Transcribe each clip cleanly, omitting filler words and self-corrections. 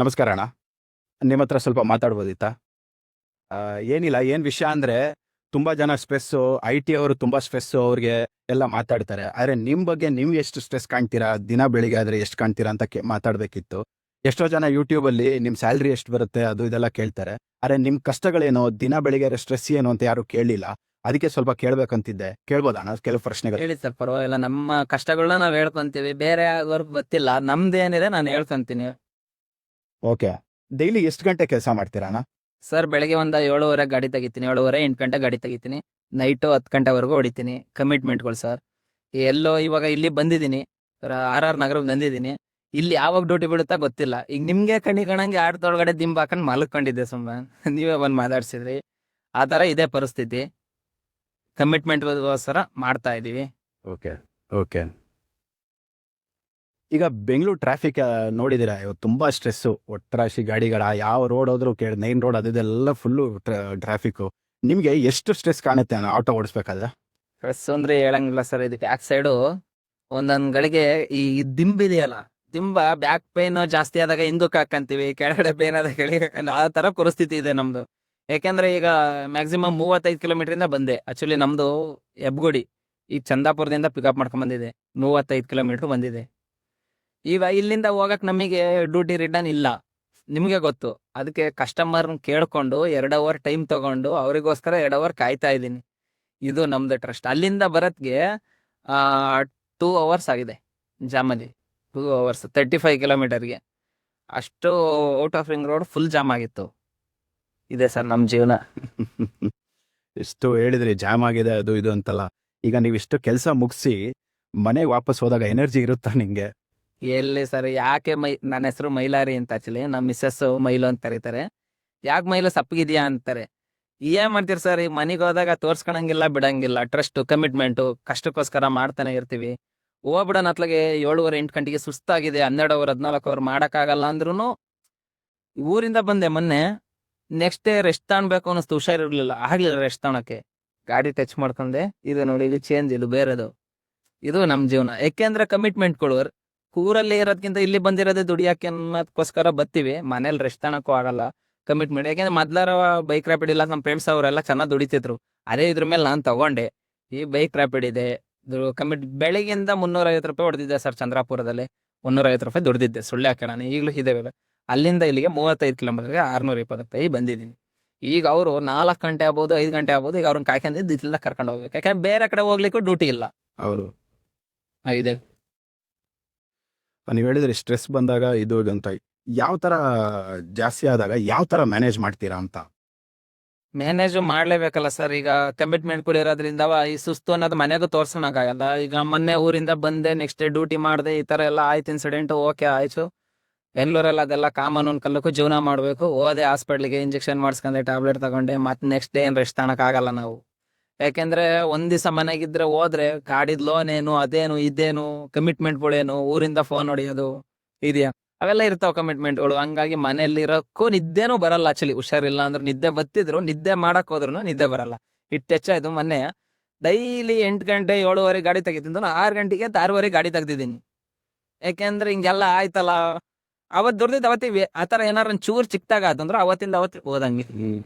ನಮಸ್ಕಾರ ಅಣ್ಣ. ನಿಮ್ಮ ಹತ್ರ ಸ್ವಲ್ಪ ಮಾತಾಡ್ಬೋದಿತ್ತಾ? ಏನಿಲ್ಲ, ಏನು ವಿಷಯ ಅಂದರೆ, ತುಂಬ ಜನ ಸ್ಟ್ರೆಸ್ಸು, ಐ ಟಿ ಅವರು ತುಂಬ ಸ್ಟ್ರೆಸ್ಸು ಅವ್ರಿಗೆ ಎಲ್ಲ ಮಾತಾಡ್ತಾರೆ. ಆದರೆ ನಿಮ್ಮ ಬಗ್ಗೆ ನೀವು ಎಷ್ಟು ಸ್ಟ್ರೆಸ್ ಕಾಣ್ತೀರಾ? ದಿನ ಬೆಳಿಗ್ಗೆ ಆದರೆ ಎಷ್ಟು ಕಾಣ್ತೀರಾ ಅಂತ ಮಾತಾಡಬೇಕಿತ್ತು. ಎಷ್ಟೋ ಜನ ಯೂಟ್ಯೂಬಲ್ಲಿ ನಿಮ್ಮ ಸ್ಯಾಲ್ರಿ ಎಷ್ಟು ಬರುತ್ತೆ ಅದು ಇದೆಲ್ಲ ಕೇಳ್ತಾರೆ. ಆದರೆ ನಿಮ್ಮ ಕಷ್ಟಗಳೇನು, ದಿನ ಬೆಳಿಗ್ಗೆ ಸ್ಟ್ರೆಸ್ ಏನು ಅಂತ ಯಾರೂ ಕೇಳಿಲ್ಲ. ಅದಕ್ಕೆ ಸ್ವಲ್ಪ ಕೇಳಬೇಕಂತಿದ್ದೆ. ಕೇಳ್ಬೋದಾ ಅಣ್ಣ ಕೆಲವು ಪ್ರಶ್ನೆಗಳು? ಹೇಳಿ ಸರ್, ಪರವಾಗಿಲ್ಲ. ನಮ್ಮ ಕಷ್ಟಗಳನ್ನ ನಾವ್ ಹೇಳ್ಕೊಂತೀವಿ, ಬೇರೆ ಅವ್ರಿಗೆ ಗೊತ್ತಿಲ್ಲ. ನಮ್ದೇನಿದೆ ನಾನು ಹೇಳ್ಕೊಂತೀನಿ. ಓಕೆ. ಡೈಲಿ ಎಷ್ಟು ಗಂಟೆ ಕೆಲಸ ಮಾಡ್ತೀರಾ ಅಣ್ಣ? ಸರ್, ಬೆಳಗ್ಗೆ ಒಂದು 7:30 ಗಾಡಿ ತೆಗಿತೀನಿ, 7:30 8 ಗಂಟೆ ಗಾಡಿ ತೆಗಿತೀನಿ. ನೈಟು 10 ಗಂಟೆವರೆಗೂ ಹೊಡಿತೀನಿ. ಕಮಿಟ್ಮೆಂಟ್ಗಳು ಸರ್. ಎಲ್ಲೋ ಇವಾಗ ಇಲ್ಲಿ ಬಂದಿದ್ದೀನಿ, ಆರ್ ಆರ್ ನಗರಕ್ಕೆ ಬಂದಿದ್ದೀನಿ. ಇಲ್ಲಿ ಯಾವಾಗ ಡ್ಯೂಟಿ ಬಿಡುತ್ತಾ ಗೊತ್ತಿಲ್ಲ. ಈಗ ನಿಮ್ಗೆ ಕಣ್ಣಿ ಕಾಣಂಗೆ ಆಟದೊಳಗಡೆ ದಿಂಬ್ ಹಾಕೊಂಡು ಮಲ್ಕೊಂಡಿದ್ದೆ ಸುಮ್ಮನೆ. ನೀವೇ ಬಂದು ಮಾತಾಡ್ಸಿದ್ರಿ. ಆ ಥರ ಇದೆ ಪರಿಸ್ಥಿತಿ. ಕಮಿಟ್ಮೆಂಟ್ಗೋಸ್ಕರ ಮಾಡ್ತಾ ಇದೀವಿ. Okay, okay. ಈಗ ಬೆಂಗಳೂರು ಟ್ರಾಫಿಕ್ ನೋಡಿದ್ದೀರಾ? ಇವತ್ತು ತುಂಬ ಸ್ಟ್ರೆಸ್ಸು, ಒಟ್ಟರಾಶಿ ಗಾಡಿಗಳ, ಯಾವ ರೋಡ್ ಹೋದ್ರೂ ಮೈನ್ ರೋಡ್ ಅದೆಲ್ಲ ಫುಲ್ಲು ಟ್ರಾಫಿಕ್ಕು. ನಿಮಗೆ ಎಷ್ಟು ಸ್ಟ್ರೆಸ್ ಕಾಣುತ್ತೆ ಆಟೋ ಓಡಿಸ್ಬೇಕಾದ್ರೆ? ಸ್ಟ್ರೆಸ್ ಅಂದ್ರೆ ಹೇಳಂಗಿಲ್ಲ ಸರ್. ಇದು ಬ್ಯಾಕ್ ಸೈಡು ಒಂದೊಂದ್ ಗಳಿಗೆ ಈ ದಿಂಬ್ ಇದೆಯಲ್ಲ, ದಿಂಬ ಬ್ಯಾಕ್ ಪೇನ್ ಜಾಸ್ತಿ ಆದಾಗ ಹಿಂದಕ್ಕೆ ಹಾಕಂತೀವಿ, ಕೆಳಗಡೆ ಪೇನ್ ಆದಾಗ ಕೆಳಗೆ ಆ ತರ ಪರಿಸ್ಥಿತಿ ಇದೆ ನಮ್ದು. ಯಾಕೆಂದ್ರೆ ಈಗ ಮ್ಯಾಕ್ಸಿಮಮ್ 35 ಕಿಲೋಮೀಟರ್ ಬಂದೆ. ಆಕ್ಚುಲಿ ನಮ್ದು ಹೆಬ್ಗೋಡಿ, ಈಗ ಚಂದಾಪುರದಿಂದ ಪಿಕಪ್ ಮಾಡ್ಕೊಂಡ್ ಬಂದಿದೆ. 35 ಕಿಲೋಮೀಟರ್ ಬಂದಿದೆ. ಈಗ ಇಲ್ಲಿಂದ ಹೋಗಕ್ ನಮಗೆ ಡ್ಯೂಟಿ ರಿಟರ್ನ್ ಇಲ್ಲ, ನಿಮ್ಗೆ ಗೊತ್ತು. ಅದಕ್ಕೆ ಕಸ್ಟಮರ್ ಕೇಳ್ಕೊಂಡು 2 ಅವರ್ ಟೈಮ್ ತಗೊಂಡು ಅವರಿಗೋಸ್ಕರ 2 ಅವರ್ ಕಾಯ್ತಾ ಇದ್ದೀನಿ. ಇದು ನಮ್ದು ಟ್ರಸ್ಟ್. ಅಲ್ಲಿಂದ ಬರತ್ಗೆ 2 ಅವರ್ಸ್ ಆಗಿದೆ ಜಾಮಲ್ಲಿ. 2 ಅವರ್ಸ್ 35 ಕಿಲೋಮೀಟರ್ಗೆ. ಅಷ್ಟು out of ring road full jam ಆಗಿತ್ತು. ಇದೆ ಸರ್ ನಮ್ಮ ಜೀವನ. ಎಷ್ಟು ಹೇಳಿದ್ರಿ ಜಾಮ್ ಆಗಿದೆ ಅದು ಇದು ಅಂತಲ್ಲ. ಈಗ ನೀವು ಇಷ್ಟು ಕೆಲಸ ಮುಗಿಸಿ ಮನೆಗೆ ವಾಪಸ್ ಹೋದಾಗ ಎನರ್ಜಿ ಇರುತ್ತಾ ನಿಮಗೆ? ಎಲ್ಲಿ ಸರ್, ಯಾಕೆ ನನ್ನ ಹೆಸರು ಮೈಲಾರಿ ಅಂತ. ಆಕ್ಚುಲಿ ನಮ್ಮ ಮಿಸ್ಸಸ್ ಮೈಲು ಅಂತ ಕರೀತಾರೆ. ಯಾಕೆ ಮೈಲು ಸಪ್ಪಗಿದ್ಯಾ ಅಂತಾರೆ. ಏನ್ ಮಾಡ್ತೀರಿ ಸರ್, ಈಗ ಮನೆಗೆ ಹೋದಾಗ ತೋರ್ಸ್ಕೊಳಂಗಿಲ್ಲ, ಬಿಡಂಗಿಲ್ಲ. ಟ್ರಸ್ಟ್, ಕಮಿಟ್ಮೆಂಟು, ಕಷ್ಟಕ್ಕೋಸ್ಕರ ಮಾಡ್ತಾನೆ ಇರ್ತೀವಿ. ಹೋಗ್ಬಿಡೋಣ ಅತ್ಲಾಗೆ 7:30 8 ಗಂಟೆಗೆ ಸುಸ್ತಾಗಿದೆ, 12 ಅವರ್ 14 ಅವರ್ ಮಾಡಕ್ಕಾಗಲ್ಲ ಅಂದ್ರೂ ಊರಿಂದ ಬಂದೆ ಮೊನ್ನೆ. ನೆಕ್ಸ್ಟ್ ಡೇ ರೆಸ್ಟ್ ತಗೊಳ್ಬೇಕು ಅನ್ನಿಸ್ತು, ಹುಷಾರಿರ್ಲಿಲ್ಲ, ಆಗ್ಲಿಲ್ಲ ರೆಸ್ಟ್ ತಗೊಳಕ್ಕೆ. ಗಾಡಿ ಟಚ್ ಮಾಡ್ಕೊಂಡೆ, ಇದು ನೋಡಿ, ಇದು ಚೇಂಜ್, ಇದು ಬೇರೆದು. ಇದು ನಮ್ ಜೀವನ. ಯಾಕೆಂದ್ರೆ ಕಮಿಟ್ಮೆಂಟ್ಗಳು ಊರಲ್ಲಿ ಇರೋದ್ಕಿಂತ ಇಲ್ಲಿ ಬಂದಿರೋದೇ ದುಡಿಯಾಕೆ ಅನ್ನೋದಕ್ಕೋಸ್ಕರ ಬರ್ತೀವಿ. ಮನೇಲಿ ರೆಸ್ಟ್ ತಗೊಳಕ್ಕೂ ಆಗಲ್ಲ. ಕಮಿಟ್ಮೆಂಟ್. ಯಾಕೆಂದ್ರೆ ಮೊದ್ಲಾರ ಬೈಕ್ ರ್ಯಾಪಿಡ್ ಇಲ್ಲ, ನಮ್ಮ ಫ್ರೆಂಡ್ಸ್ ಅವರೆಲ್ಲ ಚೆನ್ನಾಗಿ ದುಡಿತಿದ್ರು. ಅದೇ ಇದ್ರ ಮೇಲೆ ನಾನು ತಗೊಂಡೆ. ಈ ಬೈಕ್ ರ್ಯಾಪಿಡ್ ಇದೆ, ಬೆಳಿಗ್ಗೆಯಿಂದ 350 ರೂಪಾಯಿ ಹೊಡೆದಿದ್ದೆ ಸರ್. ಚಂದ್ರಾಪುರದಲ್ಲಿ 350 ರೂಪಾಯಿ ದುಡ್ದಿದ್ದೆ, ಸುಳ್ಳು ಹಾಕೋಣ. ಈಗಲೂ ಇದೆ. ಅಲ್ಲಿಂದ ಇಲ್ಲಿಗೆ 35 ಕಿಲೋಮೀಟರ್ಗೆ 620 ರೂಪಾಯಿ ಬಂದಿದ್ದೀನಿ. ಈಗ ಅವರು 4 ಗಂಟೆ ಆಗ್ಬೋದು, 5 ಗಂಟೆ ಆಗ್ಬೋದು, ಈಗ ಅವ್ರನ್ನ ಕಾಯ್ಕೊಂಡಿದ್ದು ಇಲ್ಲಿಂದ ಕರ್ಕೊಂಡು ಹೋಗ್ಬೇಕು. ಯಾಕಂದ್ರೆ ಬೇರೆ ಕಡೆ ಹೋಗ್ಲಿಕ್ಕೂ ಡ್ಯೂಟಿ ಇಲ್ಲ. ಅವರು ಇದೆ. ನೀವು ಹೇಳಿದ್ರಿ ಸ್ಟ್ರೆಸ್ ಬಂದಾಗ ಇದು ಅಂತ. ಯಾವ ಥರ ಜಾಸ್ತಿ ಆದಾಗ ಯಾವ ಥರ ಮ್ಯಾನೇಜ್ ಮಾಡ್ತೀರಾ ಅಂತ? ಮ್ಯಾನೇಜ್ ಮಾಡ್ಲೇಬೇಕಲ್ಲ ಸರ್. ಈಗ ಕಮಿಟ್ಮೆಂಟ್ ಕೂಡ ಇರೋದ್ರಿಂದ ಈ ಸುಸ್ತು ಅನ್ನೋದು ಮನೆಗೂ ತೋರ್ಸೋಣಕ್ಕಾಗಲ್ಲ. ಈಗ ಮೊನ್ನೆ ಊರಿಂದ ಬಂದೆ, ನೆಕ್ಸ್ಟ್ ಡೇ ಡ್ಯೂಟಿ ಮಾಡಿದೆ, ಈ ತರ ಎಲ್ಲ ಆಯ್ತು ಇನ್ಸಿಡೆಂಟ್. ಓಕೆ ಆಯ್ತು, ಬೆಂಗಳೂರಲ್ಲಿ ಅದೆಲ್ಲ ಕಾಮನ್ ಅನ್ಕೊಲ್ಲಕ್ಕೂ ಜೀವನ ಮಾಡ್ಬೇಕು. ಹೋದೆ ಹಾಸ್ಪಿಟ್ಲಿಗೆ, ಇಂಜೆಕ್ಷನ್ ಮಾಡಿಸ್ಕೊಂಡೆ, ಟ್ಯಾಬ್ಲೆಟ್ ತಗೊಂಡೆ. ಮತ್ತೆ ನೆಕ್ಸ್ಟ್ ಡೇ ಏನ್ ರೆಸ್ಟ್ ತಗೊಳಕ್ಕಾಗಲ್ಲ ನಾವು. ಯಾಕೆಂದ್ರೆ ಒಂದ್ ದಿವಸ ಮನೆಗಿದ್ರೆ ಹೋದ್ರೆ ಗಾಡಿದ್ ಲೋನ್ ಏನು, ಅದೇನು ಇದೇನು, ಕಮಿಟ್ಮೆಂಟ್ಗಳೇನು, ಊರಿಂದ ಫೋನ್ ಹೊಡಿಯೋದು ಇದೆಯಾ, ಅವೆಲ್ಲ ಇರ್ತಾವ ಕಮಿಟ್ಮೆಂಟ್ಗಳು. ಹಂಗಾಗಿ ಮನೇಲಿ ಇರೋಕ್ಕೂ ನಿದ್ದೆನೂ ಬರಲ್ಲ. ಆಕ್ಚುಲಿ ಹುಷಾರಿಲ್ಲ ಅಂದ್ರೆ ನಿದ್ದೆ ಬತ್ತಿದ್ರು, ನಿದ್ದೆ ಮಾಡಕ್ ಹೋದ್ರು ನಿದ್ದೆ ಬರಲ್ಲ. ಇಟ್ಟು ಹೆಚ್ಚಾಯ್ತು. ಮೊನ್ನೆ ಡೈಲಿ 8 ಗಂಟೆ 7:30 ಗಾಡಿ ತೆಗಿತಿದ್ದು, 6 ಗಂಟೆಗೆ 6:30 ಗಾಡಿ ತೆಗ್ದಿದ್ದೀನಿ. ಯಾಕೆಂದ್ರೆ ಹಿಂಗೆಲ್ಲ ಆಯ್ತಲ್ಲ. ಅವತ್ ದುಡ್ದಿದ್ದು ಅವತ್ತಿಗೆ ಆತರ ಏನಾರ ಒಂದ್ ಚೂರ್ ಚಿಕ್ಕದಾಗ ಆತಂದ್ರೆ ಅವತ್ತಿಂದ ಅವತ್ತಿಗೆ ಹೋದಂಗೆ.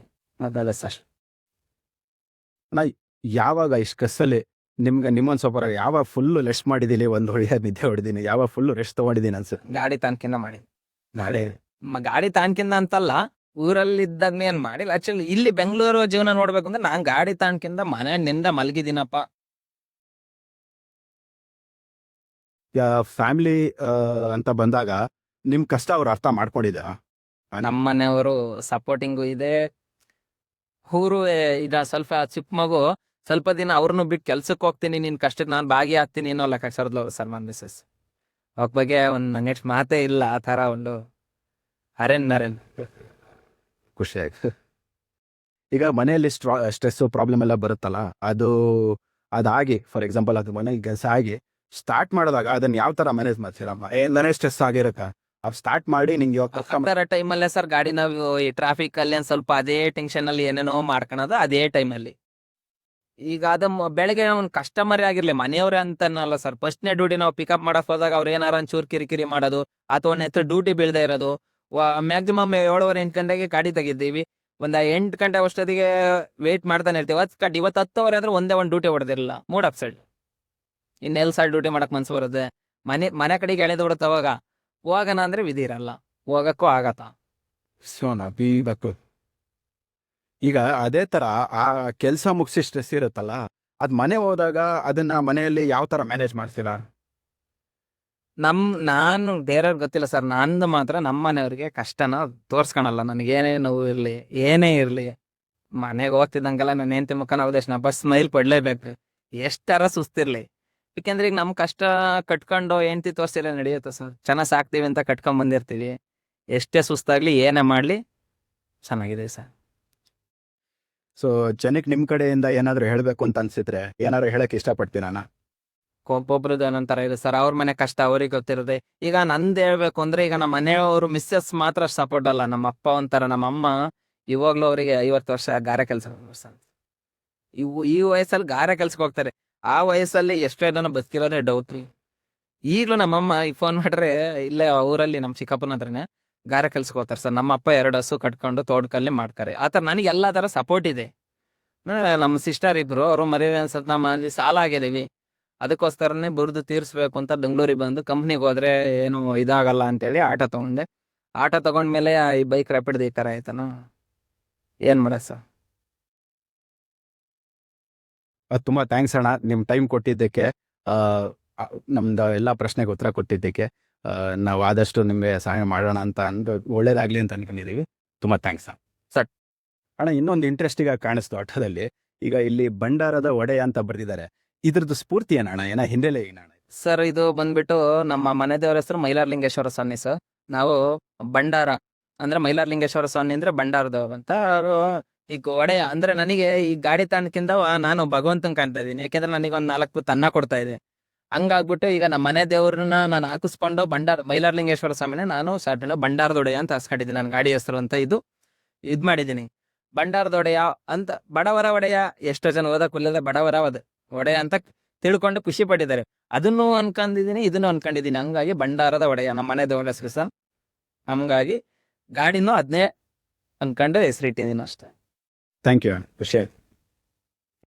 ಅದಲ್ಲ ಸರ್. ನಾ ಯಾವಾಗ ಈ ಸ್ಟ್ರೆಸ್ಸಲ್ಲಿ ನಿಮ್ಮೊಂದು ಸ್ವಲ್ಪ ಯಾವಾಗ ಫುಲ್ಲು ರೆಸ್ಟ್ ಮಾಡಿದ್ದೀನಿ, ಒಂದು ಒಳ್ಳೆಯ ನಿದ್ದೆ ಹೊಡೆದೀನಿ, ಯಾವಾಗ ಫುಲ್ಲು ರೆಸ್ಟ್ ತೊಗೊಂಡಿದ್ದೀನಿ ಅನ್ಸುತ್ತೆ? ಗಾಡಿ ತಾನ್ಕಿಂದ ಮಾಡಿ, ನಾಳೆ ಗಾಡಿ ತಾನ್ಕಿಂದ ಅಂತಲ್ಲ, ಊರಲ್ಲಿ ಇದ್ದಾಗ ಏನ್ ಮಾಡಿಲ್ಲ. ಆಕ್ಚುಲಿ ಇಲ್ಲಿ ಬೆಂಗಳೂರು ಜೀವನ ನೋಡ್ಬೇಕು ಅಂದ್ರೆ ನಾನ್ ಗಾಡಿ ತಾನ್ಕಿಂದ ಮನೆಯಿಂದ ಮಲಗಿದ್ದೀನಪ್ಪ. ಫ್ಯಾಮಿಲಿ ಅಂತ ಬಂದಾಗ ನಿಮ್ಮ ಕಷ್ಟ ಅವ್ರು ಅರ್ಥ ಮಾಡ್ಕೊಂಡಿದ್ದ? ನಮ್ಮ ಮನೆಯವರು ಸಪೋರ್ಟಿಂಗು ಇದೆ. ಊರು ಈಗ ಸ್ವಲ್ಪ ಚಿಕ್ಕ ಮಗು, ಸ್ವಲ್ಪ ದಿನ ಅವ್ರನ್ನು ಬಿಟ್ಟು ಕೆಲ್ಸಕ್ಕೆ ಹೋಗ್ತೀನಿ, ನಿನ್ ಕಷ್ಟಕ್ಕೆ ನಾನು ಭಾಗಿಯಾಗ್ತೀನಿ ಅನ್ನೋ ಲೆಕ್ಕ ಸರ್ದವ್ರು ಸರ್ ನನ್ನ ಮಿಸ್ಸಸ್. ಅವ್ರ ಬಗ್ಗೆ ಒಂದು ನೆಕ್ಸ್ಟ್ ಮಾತೇ ಇಲ್ಲ. ಆ ಥರ ಒಂದು ನರೇನ್ ಖುಷಿ ಆಯ್ತು. ಈಗ ಮನೆಯಲ್ಲಿ ಸ್ಟ್ರೆಸ್ಸು ಪ್ರಾಬ್ಲಮ್ ಎಲ್ಲ ಬರುತ್ತಲ್ಲ, ಅದಾಗಿ ಫಾರ್ ಎಕ್ಸಾಂಪಲ್ ಅದು ಮನೆಗೆ ಕೆಲಸ ಆಗಿ ಸ್ಟಾರ್ಟ್ ಮಾಡಿದಾಗ ಅದನ್ನ ಯಾವ ಥರ ಮ್ಯಾನೇಜ್ ಮಾಡ್ತೀರಮ್ಮ? ಏನೇ ಸ್ಟ್ರೆಸ್ ಆಗಿರಕ್ಕ ಅದು ಸ್ಟಾರ್ಟ್ ಮಾಡಿ ನಿಂಗೆ ತರ ಟೈಮಲ್ಲೇ ಸರ್ ಗಾಡಿ ನಾವು ಈ ಟ್ರಾಫಿಕ್ ಅಲ್ಲಿ ಒಂದ್ ಸ್ವಲ್ಪ ಅದೇ ಟೆನ್ಷನ್ ಅಲ್ಲಿ ಏನೇನೋ ಮಾಡ್ಕೊಳೋದು ಅದೇ ಟೈಮಲ್ಲಿ. ಈಗ ಅದ ಬೆಳಗ್ಗೆ ಒಂದು ಕಸ್ಟಮರೇ ಆಗಿರ್ಲಿ, ಮನೆಯವ್ರೆ ಅಂತನಲ್ಲ ಸರ್. ಫಸ್ಟ್ನೇ ಡ್ಯೂಟಿ ನಾವು ಪಿಕಪ್ ಮಾಡಕ್ ಹೋದಾಗ ಅವ್ರು ಏನಾರ ಒಂಚೂರು ಕಿರಿಕಿರಿ ಮಾಡೋದು, ಅಥವಾ ಡ್ಯೂಟಿ ಬೀಳದೆ ಇರೋದು, ಮ್ಯಾಕ್ಸಿಮಮ್ 7:30 8 ಗಂಟೆಗೆ ಗಾಡಿ ತೆಗಿದ್ದೀವಿ. ಒಂದ್ 8 ಗಂಟೆ ಅಷ್ಟೊತ್ತಿಗೆ ವೇಟ್ ಮಾಡ್ತಾನೆ ಇರ್ತೀವಿ. ಇವತ್ತು 10 ಅಂದ್ರೆ ಒಂದೇ ಒಂದು ಡ್ಯೂಟಿ ಹೊಡೆದಿರಲಿಲ್ಲ. Mood upset. ಇನ್ನೆಲ್ ಸರ್ ಡ್ಯೂಟಿ ಮಾಡಕ್ ಮನ್ಸು ಬರುತ್ತೆ. ಮನೆ ಕಡೆಗೆ ಎಳೆದು ಬಿಡುತ್ತೆ. ಅವಾಗ ಹೋಗೋಣ ಅಂದ್ರೆ ವಿಧಿ ಇರಲ್ಲ, ಹೋಗಕ್ಕೂ ಆಗತ್ತ. ಸೋನಾ ಬೀಬೇಕು. ಈಗ ಅದೇ ತರ ಆ ಕೆಲಸ ಮುಗಿಸಿ ಸ್ಟ್ರೆಸ್ ಇರುತ್ತಲ್ಲ, ಅದ್ ಮನೆ ಹೋದಾಗ ಅದನ್ನ ಮನೆಯಲ್ಲಿ ಯಾವ ತರ ಮ್ಯಾನೇಜ್ ಮಾಡ್ತೀರಾ? ನಾನು ಬೇರೆಯವ್ರಿಗೆ ಗೊತ್ತಿಲ್ಲ ಸರ್, ನಂದು ಮಾತ್ರ ನಮ್ಮ ಮನೆಯವ್ರಿಗೆ ಕಷ್ಟನ ತೋರ್ಸ್ಕೊಳಲ್ಲ. ನನಗೆ ಏನೇ ನೋವು ಇರ್ಲಿ, ಏನೇ ಇರ್ಲಿ, ಮನೆಗೆ ಹೋಗ್ತಿದ್ದಂಗೆಲ್ಲ ನನ್ನ ಹೆಂಡತಿ ಮುಖ ನಾವು ಬಸ್ ಸ್ಮೈಲ್ ಪಡ್ಲೇಬೇಕು, ಎಷ್ಟಾರ ಸುಸ್ತಿರ್ಲಿ. ಯಾಕೆಂದ್ರೆ ಈಗ ನಮ್ ಕಷ್ಟ ಕಟ್ಕೊಂಡು ಹೆಂಡತಿ ತೋರ್ಸಿಲ್ಲ ನಡೆಯುತ್ತೆ ಸರ್. ಚೆನ್ನಾಗ್ ಸಾಕ್ತಿವಿ ಅಂತ ಕಟ್ಕೊಂಡ್ ಬಂದಿರ್ತೀವಿ. ಎಷ್ಟೇ ಸುಸ್ತಾಗ್ಲಿ, ಏನೇ ಮಾಡ್ಲಿ, ಚೆನ್ನಾಗಿದೆ ಸರ್. ಸೊ ಜನಕ್ಕೆ ನಿಮ್ ಕಡೆಯಿಂದ ಏನಾದ್ರು ಹೇಳ್ಬೇಕು ಅಂತ ಅನ್ಸಿದ್ರೆ ಏನಾದ್ರು ಹೇಳಕ್ ಇಷ್ಟಪಡ್ತೀರಾ? ಒಬ್ಬೊಬ್ರದ್ದು ಒಂದೊಂಥರ ಇದೆ ಸರ್. ಅವ್ರ ಮನೆ ಕಷ್ಟ ಅವ್ರಿಗೆ ಗೊತ್ತಿರುತ್ತೆ. ಈಗ ನಂದು ಹೇಳ್ಬೇಕು ಅಂದ್ರೆ, ಈಗ ನಮ್ಮ ಮನೆಯವರು ಮಿಸ್ಸಸ್ ಮಾತ್ರ ಸಪೋರ್ಟ್ ಅಲ್ಲ. ನಮ್ಮ ಅಪ್ಪ ಒಂಥರ, ನಮ್ಮ ಅಮ್ಮ ಇವಾಗ್ಲೂ ಅವರಿಗೆ 50 ವರ್ಷ ಗಾರೆ ಕೆಲಸ. ಈ ವಯಸ್ಸಲ್ಲಿ ಗಾರೆ ಕೆಲ್ಸಕ್ಕೆ ಹೋಗ್ತಾರೆ. ಆ ವಯಸ್ಸಲ್ಲಿ ಎಷ್ಟೋ ಜನ ಬದುಕಿರೋದೇ ಡೌಟ್. ಈಗ್ಲೂ ನಮ್ಮಮ್ಮ ಈಗ ಫೋನ್ ಮಾಡ್ರೆ, ಇಲ್ಲೇ ಊರಲ್ಲಿ ನಮ್ಮ ಚಿಕ್ಕಪ್ಪನ ಹತ್ರನೇ ಗಾರೆ ಕೆಲ್ಸಕ್ಕೆ ಹೋಗ್ತಾರೆ ಸರ್. ನಮ್ಮ ಅಪ್ಪ 2 ಹಸು ಕಟ್ಕೊಂಡು ತೋಟದಲ್ಲಿ ಮಾಡ್ತಾರೆ. ಆತರ ನನಗೆ ಎಲ್ಲಾ ತರ ಸಪೋರ್ಟ್ ಇದೆ. ನಮ್ಮ ಸಿಸ್ಟರ್ ಇಬ್ರು, ಅವರು ಮದುವೆ ಅನ್ಸತ್, ನಮ್ಮಲ್ಲಿ ಸಾಲ ಆಗಿದೀವಿ. ಅದಕ್ಕೋಸ್ಕರನೇ ಬುರ್ದು ತೀರ್ಸ್ಬೇಕು ಅಂತ ಬೆಂಗಳೂರಿಗೆ ಬಂದು ಕಂಪ್ನಿಗೆ ಹೋದ್ರೆ ಏನು ಇದಾಗಲ್ಲ ಅಂತೇಳಿ ಆಟೋ ತಗೊಂಡೆ. ಆಟೋ ತಗೊಂಡ್ಮೇಲೆ ಈ ಬೈಕ್ ರ್ಯಾಪಿಡ್ ಈ ತರ ಆಯ್ತಾನ, ಏನ್ ಮಾಡ ಸರ್. ತುಂಬಾ ಥ್ಯಾಂಕ್ಸ್ ಅಣ್ಣ, ನಿಮ್ ಟೈಮ್ ಕೊಟ್ಟಿದ್ದಕ್ಕೆ, ನಮ್ದು ಎಲ್ಲಾ ಪ್ರಶ್ನೆಗೆ ಉತ್ತರ ಕೊಟ್ಟಿದ್ದಕ್ಕೆ. ನಾವು ಆದಷ್ಟು ನಿಮ್ಗೆ ಸಹಾಯ ಮಾಡೋಣ ಅಂತ ಒಳ್ಳೇದಾಗ್ಲಿ ಅಂತ ಅನ್ಕೊಂಡಿದೀವಿ. ತುಂಬಾ ಥ್ಯಾಂಕ್ಸ್ ಸರ್. ಅಣ್ಣ, ಇನ್ನೊಂದು ಇಂಟ್ರೆಸ್ಟಿಂಗ್ ಆಗಿ ಕಾಣಿಸ್ತು ಆಟೋದಲ್ಲಿ. ಈಗ ಇಲ್ಲಿ ಭಂಡಾರದ ಒಡೆಯ ಅಂತ ಬರ್ದಿದ್ದಾರೆ. ಇದ್ರದ್ದು ಸ್ಫೂರ್ತಿ ಏನಣ್ಣ? ಹಿಂದೆಲೆ ಏನಣ್ಣ? ಸರ್, ಇದು ಬಂದ್ಬಿಟ್ಟು ನಮ್ಮ ಮನೆ ದೇವರ ಹೆಸರು ಮೈಲಾರಲಿಂಗೇಶ್ವರ ಸ್ವಾಮಿ ಸರ್. ನಾವು ಭಂಡಾರ ಅಂದ್ರೆ ಮೈಲಾರಲಿಂಗೇಶ್ವರ ಸ್ವಾಮಿ ಅಂದ್ರೆ ಭಂಡಾರದವ ಅಂತ. ಅವರು ಈಗ ಒಡೆಯ ಅಂದ್ರೆ, ನನಗೆ ಈ ಗಾಡಿ ತಾಣಕ್ಕಿಂತ ನಾನು ಭಗವಂತನ್ ಕಾಣ್ತಾ ಇದೀನಿ. ಯಾಕೆಂದ್ರೆ ನನಗೆ ಒಂದ್ 4 ಹೊತ್ತು ಅನ್ನ ಕೊಡ್ತಾ ಇದೆ. ಹಂಗಾಗ್ಬಿಟ್ಟು ಈಗ ನಮ್ಮ ಮನೆ ದೇವ್ರನ್ನ ನಾನು ಹಾಕಿಸ್ಕೊಂಡು ಮೈಲಾರಲಿಂಗೇಶ್ವರ ಸ್ವಾಮಿನ ನಾನು ಸಾಟಿನ ಭಂಡಾರದೊಡೆಯ ಅಂತ ಹಾಸ್ಕೊಂಡಿದ್ದೀನಿ. ನನ್ನ ಗಾಡಿ ಹೆಸರು ಅಂತ ಇದ್ ಮಾಡಿದ್ದೀನಿ. ಭಂಡಾರದೊಡೆಯ ಅಂತ, ಬಡವರ ಒಡೆಯ. ಎಷ್ಟೋ ಜನ ಓದಕ್ಕಿಲ್ಲದೆ ಬಡವರ ಒಡೆಯ ಅಂತ ತಿಳ್ಕೊಂಡು ಖುಷಿ ಪಟ್ಟಿದ್ದಾರೆ. ಅದನ್ನು ಅನ್ಕೊಂಡಿದೀನಿ, ಇದನ್ನು ಅನ್ಕೊಂಡಿದೀನಿ. ಹಂಗಾಗಿ ಭಂಡಾರದ ಒಡೆಯ ನಮ್ಮ ಮನೆ ದೇವರ ಹೆಸರು ಸರ್. ಹಂಗಾಗಿ ಗಾಡಿನೂ ಅದನ್ನೇ ಅನ್ಕೊಂಡು ಹೆಸರಿಟ್ಟಿದ್ದೀನಿ ಅಷ್ಟೇ. ಥ್ಯಾಂಕ್ ಯು ಅಣ್ಣ, ಖುಷಿ ಆಯ್ತು.